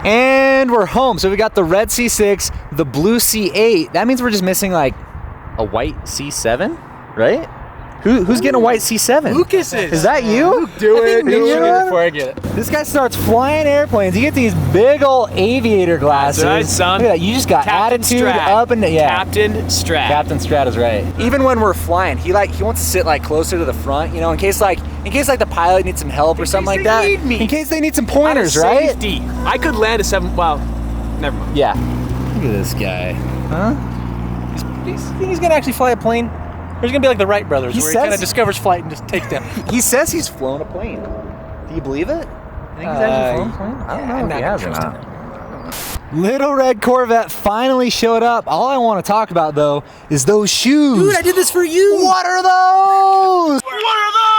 And we're home. So we got the red C6, the blue C8. That means we're just missing like a white C7, right? Who's getting a white C7? Lucas is. Is that you? Do it. Do it before I get it. This guy starts flying airplanes. You get these big old aviator glasses. That's right, son. Look at that. You just got Captain attitude Strat. up and yeah. Captain Strat. Captain Strat is right. Even when we're flying, he wants to sit like closer to the front, you know, in case like the pilot needs some help or something like that. Need me. In case they need some pointers, Out of right? safety. I could land a 7. Well, never mind. Yeah. Look at this guy. Huh? You think he's gonna actually fly a plane? There's gonna be like the Wright brothers, where he kind of discovers flight and just takes down. He says he's flown a plane. Do you believe it? I think he's actually flown a plane. I don't know if he has or not. Little red Corvette finally showed up. All I want to talk about though is those shoes. Dude, I did this for you. What are those? What are those?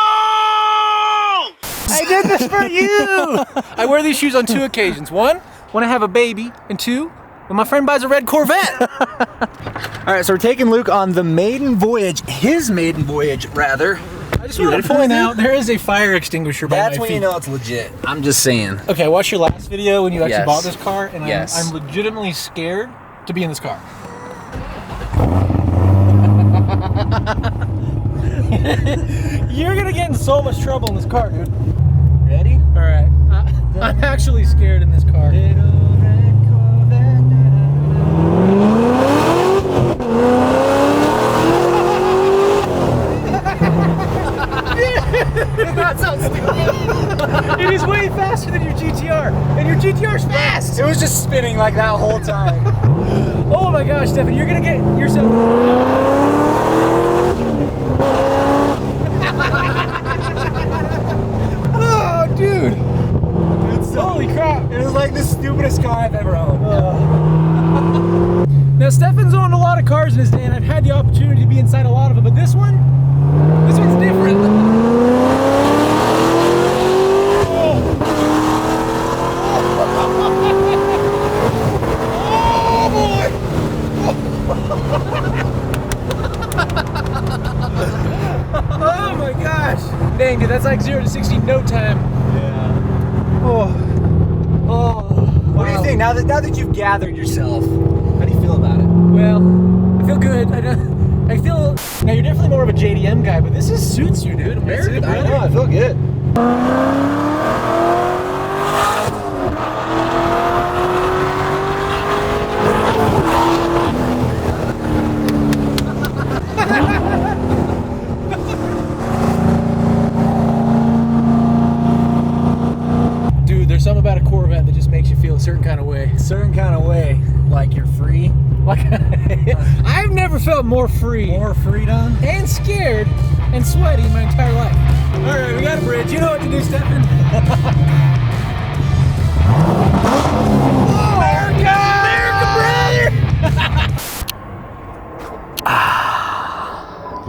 I did this for you. I wear these shoes on 2 occasions. 1, when I have a baby, and 2, when my friend buys a red Corvette. All right, so we're taking Luke on the maiden voyage, his maiden voyage, rather. I just want to point out there is a fire extinguisher by my feet. That's when you know it's legit. I'm just saying. Okay, watch your last video when you actually bought this car, and Yes. I'm legitimately scared to be in this car. You're gonna get in so much trouble in this car, dude. Ready? All right, I'm actually scared in this car. That sounds stupid. It is way faster than your GTR, and your GTR's fast. It was just spinning like that whole time. Oh my gosh, Stefan, you're gonna get yourself. Oh, dude. Holy crap. It was like the stupidest car I've ever owned. Now, Stefan's owned a lot of cars in his day, and I've had the opportunity to be inside a lot of them, but this one's different. Oh my gosh! Dang, dude, that's like 0 to 60 in no time. Yeah. Oh. What do you think now that you've gathered yourself? How do you feel about it? Well, I feel good. I feel. Now you're definitely more of a JDM guy, but this suits you, dude. American, I know. I feel good. Dude, there's something about a Corvette that just makes you feel a certain kind of way. Certain kind of way, like you're free. Like I've never felt more free, More freedom. and scared, and sweaty in my entire life. All right, we got a bridge. You know what to do, Stefan. America, brother!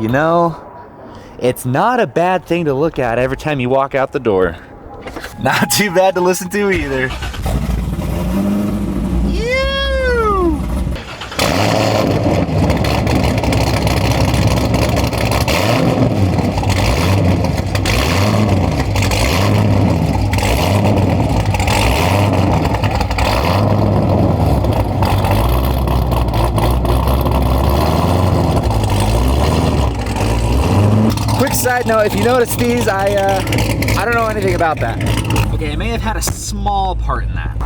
You know, it's not a bad thing to look at every time you walk out the door. Not too bad to listen to either. Quick side note, if you notice these, I don't know anything about that. Okay, I may have had a small part in that.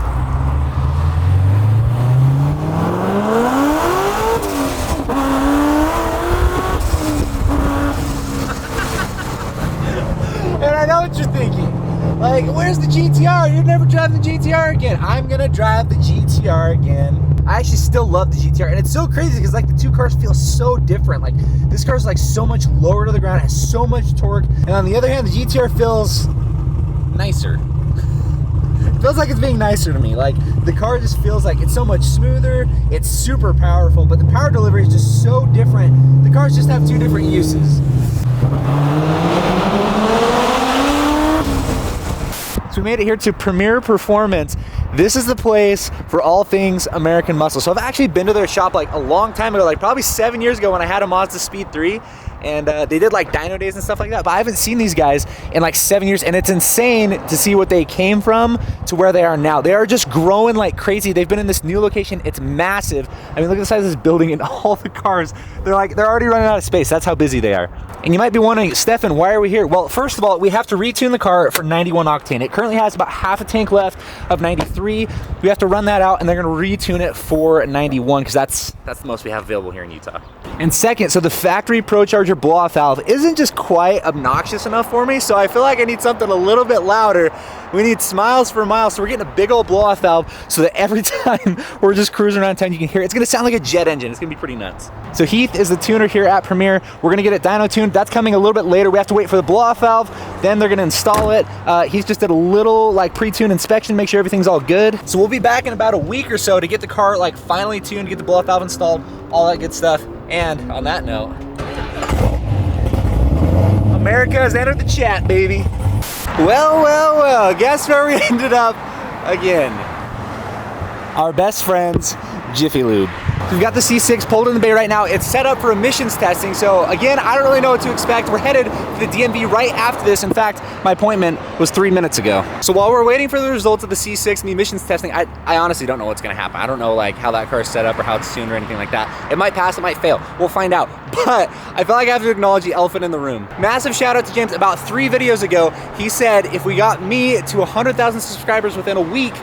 And I know what you're thinking. Like, where's the GTR? You're never driving the GTR again. I'm gonna drive the GTR again. I actually still love the GTR, and it's so crazy because like the two cars feel so different. Like this car's like so much lower to the ground, has so much torque, and on the other hand, the GTR feels nicer. It feels like it's being nicer to me. Like the car just feels like it's so much smoother. It's super powerful, but the power delivery is just so different. The cars just have 2 different uses. So we made it here to Premier Performance. This is the place for all things American muscle. So I've actually been to their shop like a long time ago, like probably 7 years ago when I had a Mazda Speed 3. and they did like dyno days and stuff like that, but I haven't seen these guys in like 7 years, and it's insane to see what they came from to where they are now. They are just growing like crazy. They've been in this new location. It's massive. I mean, look at the size of this building and all the cars. They're already running out of space. That's how busy they are. And you might be wondering, Stefan, why are we here? Well, first of all, we have to retune the car for 91 octane. It currently has about half a tank left of 93. We have to run that out, and they're gonna retune it for 91 because that's the most we have available here in Utah. And second, so the factory ProCharger blow-off valve isn't just quite obnoxious enough for me, so I feel like I need something a little bit louder. We need smiles for miles, so we're getting a big old blow-off valve so that every time we're just cruising around town, you can hear it. It's gonna sound like a jet engine. It's gonna be pretty nuts. So Heath is the tuner here at Premier. We're gonna get it dyno tuned. That's coming a little bit later. We have to wait for the blow-off valve, then they're gonna install it. Heath just did a little like pre-tune inspection, make sure everything's all good. So we'll be back in about a week or so to get the car like finally tuned, get the blow-off valve installed, all that good stuff. And on that note, America has entered the chat, baby. Well, guess where we ended up again? Our best friends, Jiffy Lube. We've got the C6 pulled in the bay right now. It's set up for emissions testing. So again, I don't really know what to expect. We're headed to the DMV right after this. In fact, my appointment was 3 minutes ago. So while we're waiting for the results of the C6 and the emissions testing, I honestly don't know what's gonna happen. I don't know like how that car is set up or how it's tuned or anything like that. It might pass, it might fail. We'll find out. But I feel like I have to acknowledge the elephant in the room. Massive shout out to James. About 3 videos ago, he said if we got me to 100,000 subscribers within a week,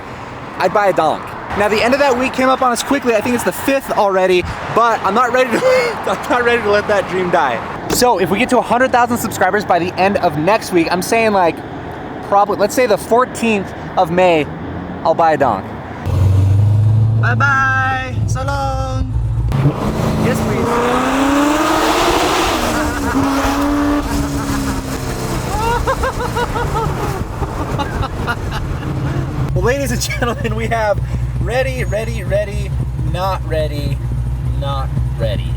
I'd buy a donk. Now the end of that week came up on us quickly. I think it's the 5th already, but I'm not ready to let that dream die. So if we get to 100,000 subscribers by the end of next week, I'm saying like probably, let's say the 14th of May, I'll buy a donk. Bye-bye, so long. Yes, please. Well, ladies and gentlemen, we have ready, not ready, not ready.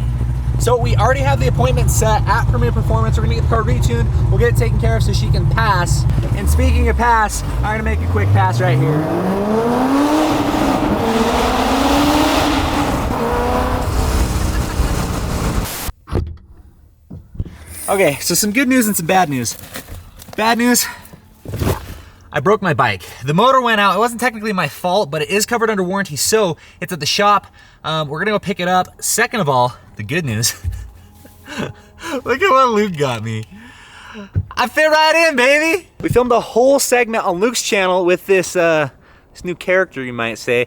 So we already have the appointment set at Premier Performance. We're gonna get the car retuned. We'll get it taken care of so she can pass. And speaking of pass, I'm gonna make a quick pass right here. Okay, so some good news and some bad news. Bad news, I broke my bike. The motor went out. It wasn't technically my fault, but it is covered under warranty, so it's at the shop. We're gonna go pick it up. Second of all, the good news, look at what Luke got me. I fit right in, baby. We filmed a whole segment on Luke's channel with this new character, you might say.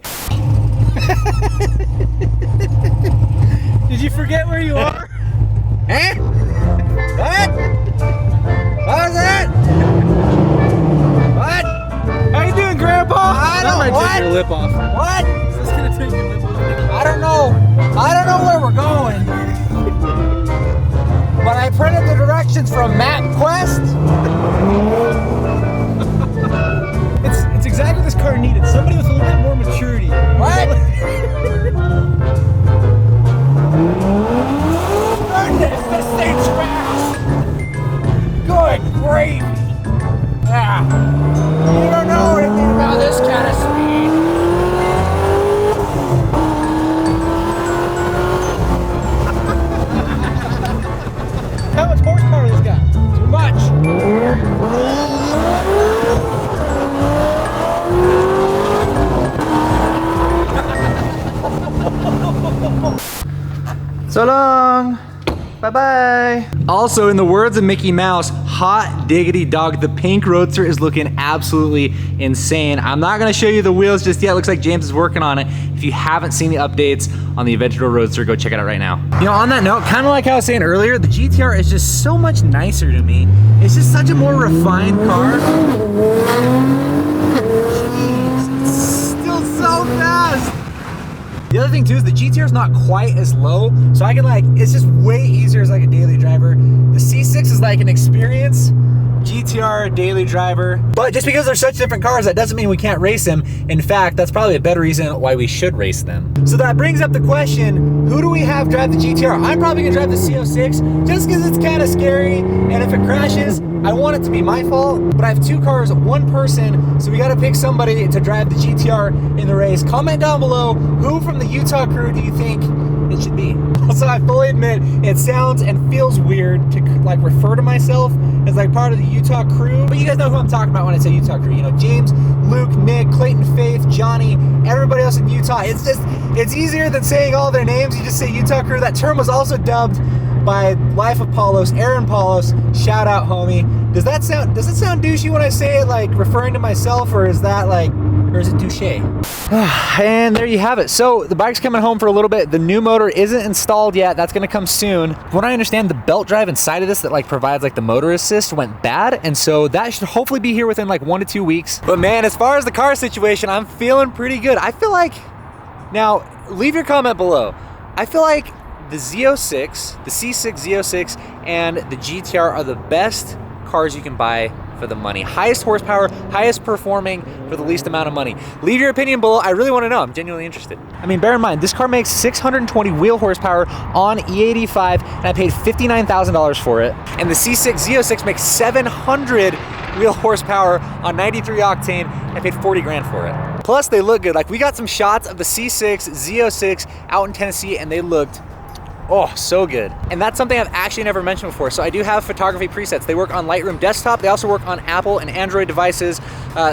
Did you forget where you are? Eh? What? What was that? What? How you doing, Grandpa? I don't That might what? take your lip off. What? Is this gonna take your lip off? I don't know where we're going. But I printed the directions from MapQuest. It's exactly what this car needed. Somebody with a little bit more maturity. What? This thing's fast. Good gravy. Ah, you don't know anything about this kind of speed. How much horsepower this got? Too much. So long. Bye-bye. Also, in the words of Mickey Mouse, hot diggity dog, the pink Roadster is looking absolutely insane. I'm not gonna show you the wheels just yet. Looks like James is working on it. If you haven't seen the updates on the Aventador Roadster, go check it out right now. You know, on that note, kind of like I was saying earlier, the GTR is just so much nicer to me. It's just such a more refined car. Jeez, it's still so fast. The other thing too is the GTR is not quite as low, so I can like, it's just way easier as like a daily driver. The C6 is like an experience, GTR daily driver. But just because they're such different cars, that doesn't mean we can't race them. In fact, that's probably a better reason why we should race them. So that brings up the question, who do we have drive the GTR? I'm probably gonna drive the C06 just because it's kind of scary, and if it crashes, I want it to be my fault, but I have 2 cars, 1 person, so we gotta pick somebody to drive the GTR in the race. Comment down below, who from the Utah crew do you think it should be. Also, I fully admit it sounds and feels weird to like refer to myself as like part of the Utah crew, but you guys know who I'm talking about when I say Utah crew. You know, James, Luke, Nick, Clayton, Faith, Johnny, everybody else in Utah. It's easier than saying all their names. You just say Utah crew. That term was also dubbed by Life of Paulos, Aaron Paulos. Shout out, homie. Does it sound douchey when I say it, like referring to myself, or is it douche? And there you have it. So the bike's coming home for a little bit. The new motor isn't installed yet. That's gonna come soon. When I understand, the belt drive inside of this that like provides like the motor assist went bad, and so that should hopefully be here within like 1 to 2 weeks. But man, as far as the car situation, I'm feeling pretty good. I feel like, now leave your comment below. I feel like the Z06, the C6 Z06, and the GTR are the best cars you can buy for the money. Highest horsepower, highest performing for the least amount of money. Leave your opinion below. I really want to know. I'm genuinely interested. I mean, bear in mind, this car makes 620 wheel horsepower on E85, and I paid $59,000 for it. And the C6 Z06 makes 700 wheel horsepower on 93 octane. I paid 40 grand for it. Plus, they look good. Like, we got some shots of the C6 Z06 out in Tennessee, and they looked so good. And that's something I've actually never mentioned before. So I do have photography presets. They work on Lightroom desktop. They also work on Apple and Android devices.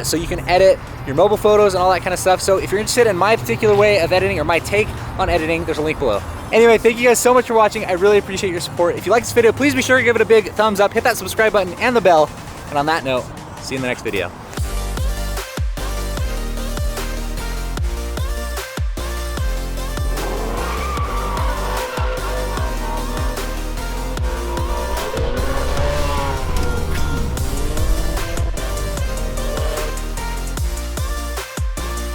So you can edit your mobile photos and all that kind of stuff. So if you're interested in my particular way of editing or my take on editing, there's a link below. Anyway, thank you guys so much for watching. I really appreciate your support. If you like this video, please be sure to give it a big thumbs up, hit that subscribe button and the bell. And on that note, see you in the next video.